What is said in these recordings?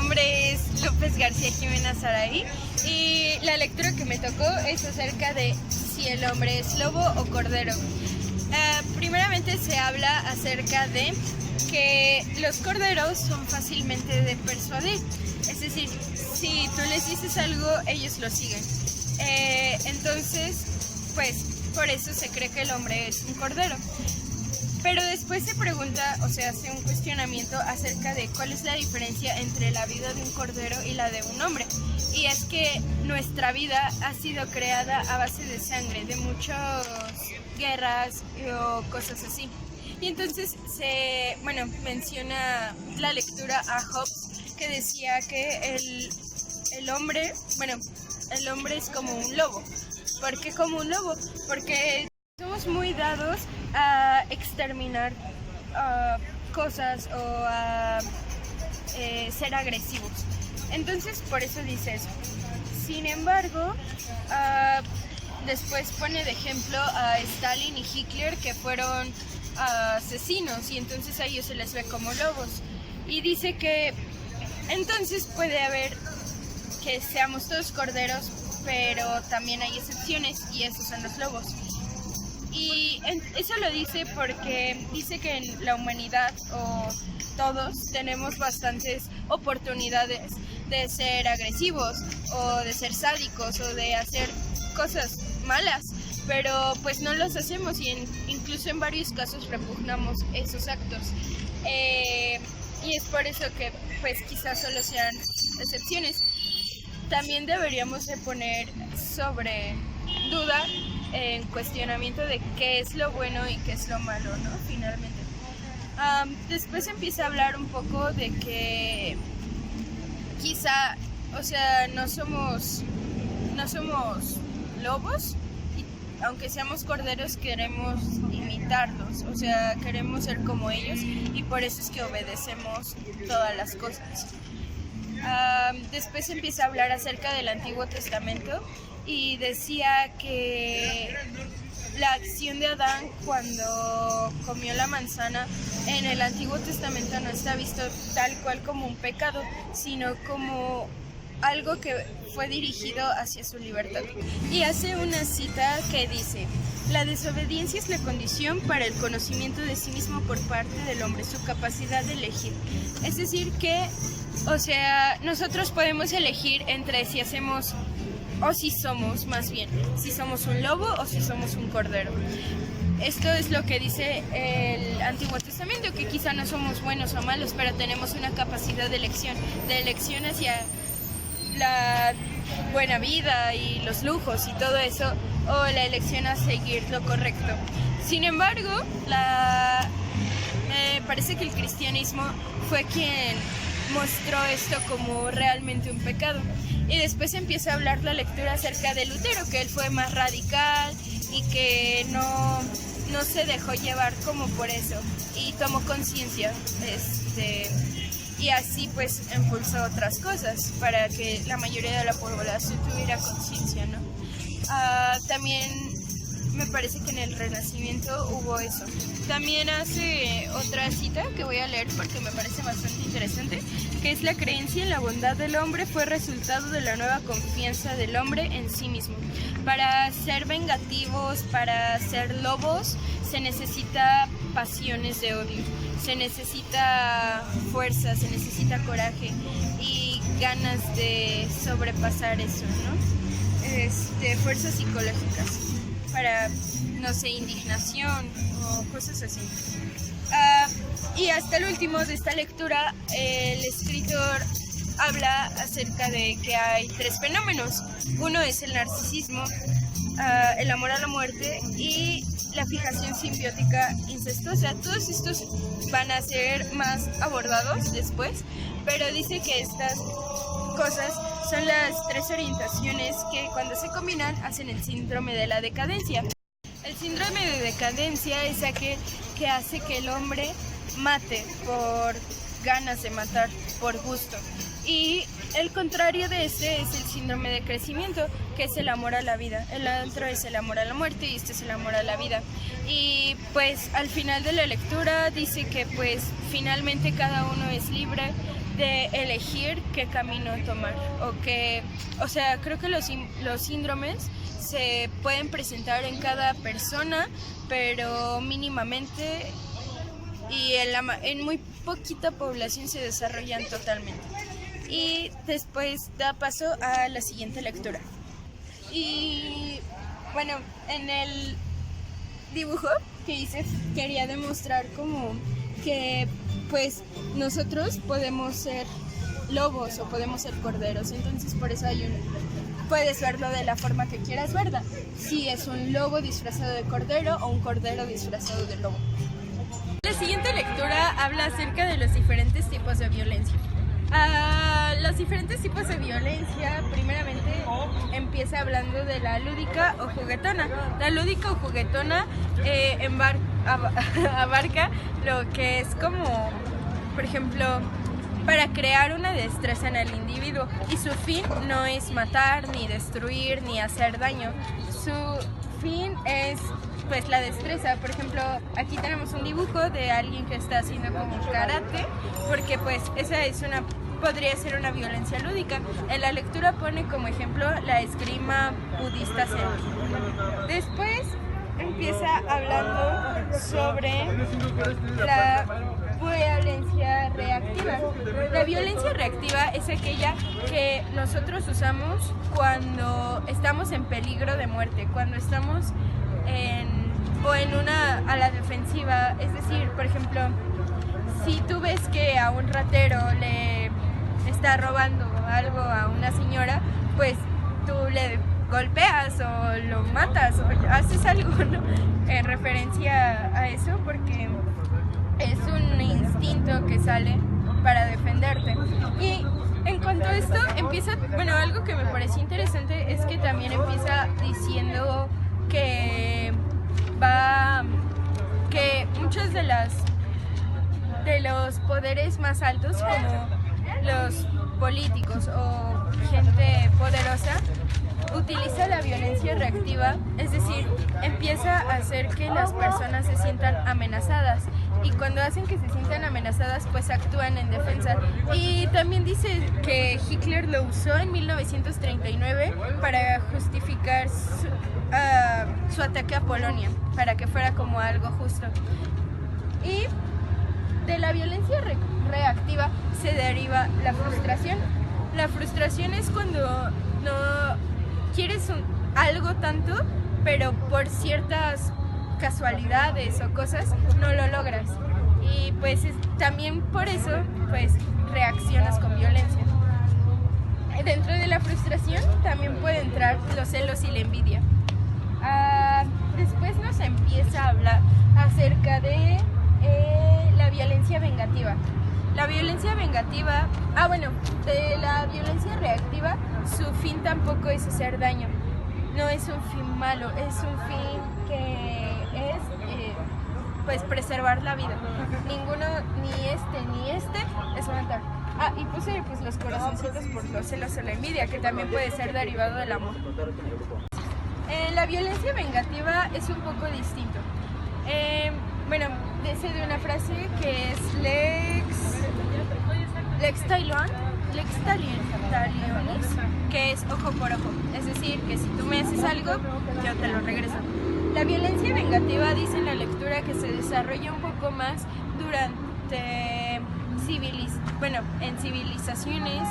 nombre es López García Jimena Saraí y la lectura que me tocó es acerca de si el hombre es lobo o cordero. Primeramente se habla acerca de que los corderos son fácilmente de persuadir, es decir, si tú les dices algo, ellos lo siguen. Entonces, pues por eso se cree que el hombre es un cordero. Pero después se pregunta, o sea, hace un cuestionamiento acerca de cuál es la diferencia entre la vida de un cordero y la de un hombre. Y es que nuestra vida ha sido creada a base de sangre, de muchas guerras o cosas así. Y entonces menciona la lectura a Hobbes, que decía que el hombre es como un lobo. ¿Por qué como un lobo? Porque somos muy dados a exterminar cosas o a ser agresivos. Entonces, por eso dice eso. Sin embargo, después pone de ejemplo a Stalin y Hitler, que fueron asesinos, y entonces a ellos se les ve como lobos. Y dice que entonces puede haber que seamos todos corderos, pero también hay excepciones, y esos son los lobos. Y eso lo dice porque dice que en la humanidad, o todos, tenemos bastantes oportunidades de ser agresivos, o de ser sádicos, o de hacer cosas malas, pero pues no los hacemos, y incluso en varios casos repugnamos esos actos. Y es por eso que pues quizás solo sean excepciones. También deberíamos de poner sobre duda, en cuestionamiento de qué es lo bueno y qué es lo malo, ¿no? Finalmente. Después empieza a hablar un poco de que quizá, o sea, no somos lobos, y aunque seamos corderos queremos imitarlos, o sea, queremos ser como ellos, y por eso es que obedecemos todas las cosas. Después empieza a hablar acerca del Antiguo Testamento y decía que la acción de Adán cuando comió la manzana en el Antiguo Testamento no está visto tal cual como un pecado, sino como algo que fue dirigido hacia su libertad. Y hace una cita que dice: la desobediencia es la condición para el conocimiento de sí mismo por parte del hombre, su capacidad de elegir. Es decir que, o sea, nosotros podemos elegir entre si hacemos, o si somos, más bien, si somos un lobo o si somos un cordero. Esto es lo que dice el Antiguo Testamento, que quizá no somos buenos o malos, pero tenemos una capacidad de elección hacia la buena vida y los lujos y todo eso, o la elección a seguir lo correcto. Sin embargo, me parece que el cristianismo fue quien mostró esto como realmente un pecado. Y después empieza a hablar la lectura acerca de Lutero, que él fue más radical y que no se dejó llevar como por eso, y tomó conciencia, y así pues impulsó otras cosas para que la mayoría de la población tuviera conciencia, ¿no? También me parece que en el Renacimiento hubo eso. También hace otra cita que voy a leer porque me parece bastante interesante, que es: la creencia en la bondad del hombre fue resultado de la nueva confianza del hombre en sí mismo. Para ser vengativos, para ser lobos, se necesita pasiones de odio, se necesita fuerza, se necesita coraje y ganas de sobrepasar eso, ¿no? Fuerzas psicológicas para, no sé, indignación o cosas así. Y hasta el último de esta lectura, el escritor habla acerca de que hay tres fenómenos. Uno es el narcisismo, el amor a la muerte y la fijación simbiótica incestuosa. Todos estos van a ser más abordados después, pero dice que estas cosas son las tres orientaciones que, cuando se combinan, hacen el síndrome de la decadencia. El síndrome de decadencia es aquel que hace que el hombre mate por ganas de matar, por gusto. Y el contrario de este es el síndrome de crecimiento, que es el amor a la vida. El otro es el amor a la muerte y este es el amor a la vida. Y pues al final de la lectura dice que pues finalmente cada uno es libre de elegir qué camino tomar o sea, creo que los síndromes se pueden presentar en cada persona, pero mínimamente, y en muy poquita población se desarrollan totalmente. Y después da paso a la siguiente lectura. Y bueno, en el dibujo que hice quería demostrar como que pues nosotros podemos ser lobos o podemos ser corderos, entonces por eso puedes verlo de la forma que quieras, ¿verdad? Si es un lobo disfrazado de cordero o un cordero disfrazado de lobo. La siguiente lectura habla acerca de los diferentes tipos de violencia. Los diferentes tipos de violencia, primeramente, empieza hablando de la lúdica o juguetona. La lúdica o juguetona abarca lo que es como, por ejemplo, para crear una destreza en el individuo, y su fin no es matar, ni destruir, ni hacer daño. Su fin es pues la destreza. Por ejemplo, aquí tenemos un dibujo de alguien que está haciendo como karate, porque pues esa podría ser una violencia lúdica. En la lectura pone como ejemplo la esgrima budista zen. Después empieza hablando sobre la violencia reactiva. La violencia reactiva es aquella que nosotros usamos cuando estamos en peligro de muerte, cuando estamos a la defensiva. Es decir, por ejemplo, si tú ves que a un ratero le está robando algo a una señora, pues tú le golpeas o lo matas o haces algo, ¿no? En referencia a eso, porque es un instinto que sale para defenderte. Y en cuanto a esto empieza, bueno, algo que me pareció interesante es que también empieza diciendo que muchos de los poderes más altos, como los políticos o gente poderosa, utiliza la violencia reactiva, es decir, empieza a hacer que las personas se sientan amenazadas, y cuando hacen que se sientan amenazadas pues actúan en defensa. Y también dice que Hitler lo usó en 1939 para justificar su ataque a Polonia, para que fuera como algo justo. Y de la violencia reactiva se deriva la frustración. La frustración es cuando no quieres algo tanto, pero por ciertas casualidades o cosas no lo logras. Y pues también por eso pues reaccionas con violencia. Dentro de la frustración también puede entrar los celos y la envidia. Después nos empieza a hablar acerca de la violencia vengativa. La violencia vengativa, de la violencia reactiva, su fin tampoco es hacer daño. No es un fin malo, es un fin que es pues preservar la vida. Ninguno, ni este es matar. Y puse pues los corazoncitos por los celos o la envidia, que también puede ser derivado del amor. La violencia vengativa es un poco distinto. Dice de una frase que es Lex talionis, que es ojo por ojo. Es decir, que si tú me haces algo, yo te lo regreso. La violencia vengativa dice en la lectura que se desarrolla un poco más durante en civilizaciones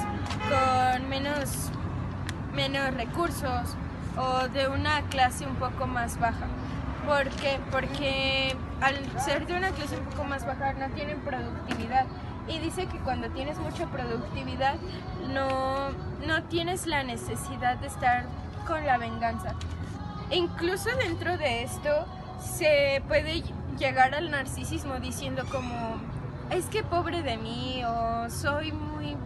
con menos recursos o de una clase un poco más baja. ¿Por qué? Porque al ser de una clase un poco más baja no tienen productividad. Y dice que cuando tienes mucha productividad no tienes la necesidad de estar con la venganza. E incluso dentro de esto se puede llegar al narcisismo diciendo como, es que pobre de mí, o soy muy...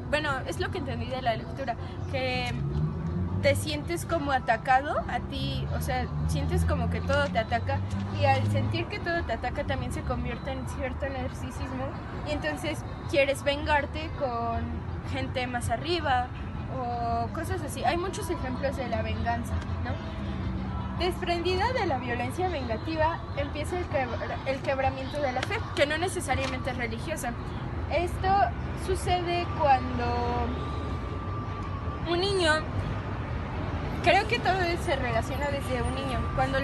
es lo que entendí de la lectura, que te sientes como atacado a ti, o sea, sientes como que todo te ataca, y al sentir que todo te ataca también se convierte en cierto narcisismo, y entonces quieres vengarte con gente más arriba o cosas así. Hay muchos ejemplos de la venganza, ¿no? Desprendida de la violencia vengativa empieza el quebramiento de la fe, que no necesariamente es religiosa. Esto sucede cuando un niño, creo que todo se relaciona desde un niño. Cuando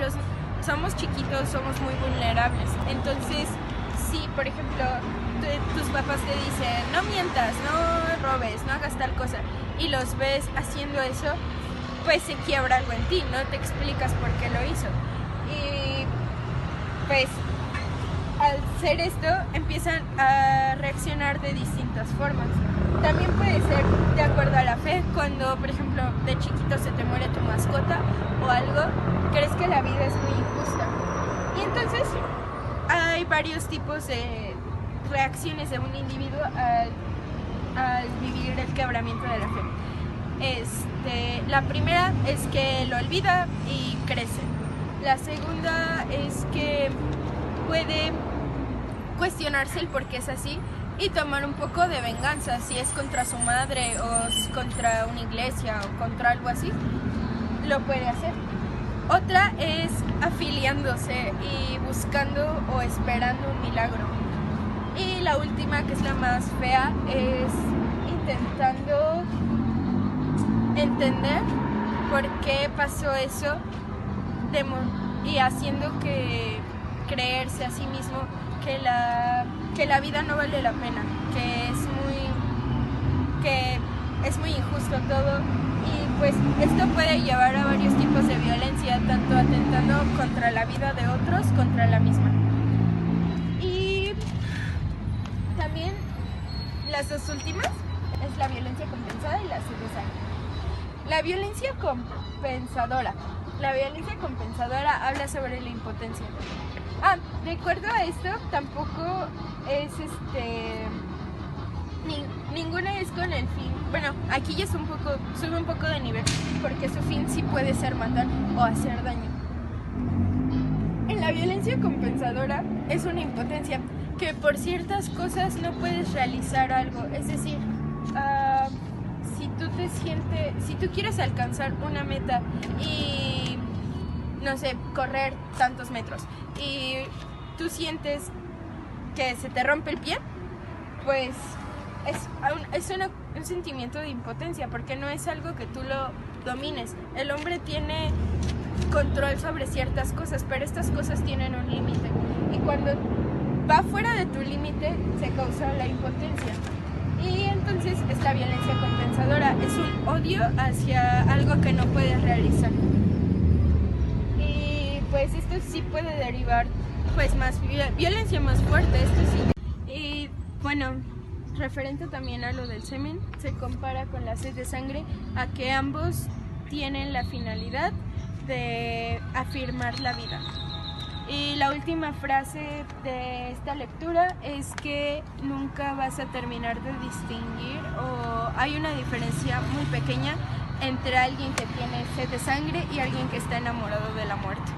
somos chiquitos somos muy vulnerables. Entonces, si por ejemplo tus papás te dicen no mientas, no robes, no hagas tal cosa, y los ves haciendo eso, pues se quiebra algo en ti, no te explicas por qué lo hizo. Y pues al hacer esto empiezan a reaccionar de distintas formas. También puede ser de acuerdo a la fe. Cuando por ejemplo de chiquito se te muere tu mascota o algo, crees que la vida es muy injusta. Y entonces hay varios tipos de reacciones de un individuo al vivir el quebramiento de la fe. La primera es que lo olvida y crece. La segunda es que puede cuestionarse el por qué es así y tomar un poco de venganza, si es contra su madre o contra una iglesia o contra algo así, lo puede hacer. Otra es afiliándose y buscando o esperando un milagro. Y la última, que es la más fea, es intentando entender por qué pasó eso y haciendo que creerse a sí mismo que la vida no vale la pena, que es muy injusto todo. Y pues esto puede llevar a varios tipos de violencia, tanto atentando contra la vida de otros, contra la misma. Y también las dos últimas es la violencia compensada y la sed de sangre. La violencia compensadora. La violencia compensadora habla sobre la impotencia. De acuerdo a esto, tampoco es ninguna es con el fin. Bueno, aquí ya sube un poco de nivel, porque su fin sí puede ser matar o hacer daño. En la violencia compensadora es una impotencia, que por ciertas cosas no puedes realizar algo. Es decir, si tú quieres alcanzar una meta y no sé, correr tantos metros y tú sientes que se te rompe el pie, pues es un sentimiento de impotencia, porque no es algo que tú lo domines. El hombre tiene control sobre ciertas cosas, pero estas cosas tienen un límite, y cuando va fuera de tu límite se causa la impotencia. Y entonces es la violencia compensadora, es un odio hacia algo que no puedes realizar. Y pues esto sí puede derivar pues más violencia más fuerte, esto sí. Y bueno, referente también a lo del semen, se compara con la sed de sangre, a que ambos tienen la finalidad de afirmar la vida. Y la última frase de esta lectura es que nunca vas a terminar de distinguir, o hay una diferencia muy pequeña entre alguien que tiene sed de sangre y alguien que está enamorado de la muerte.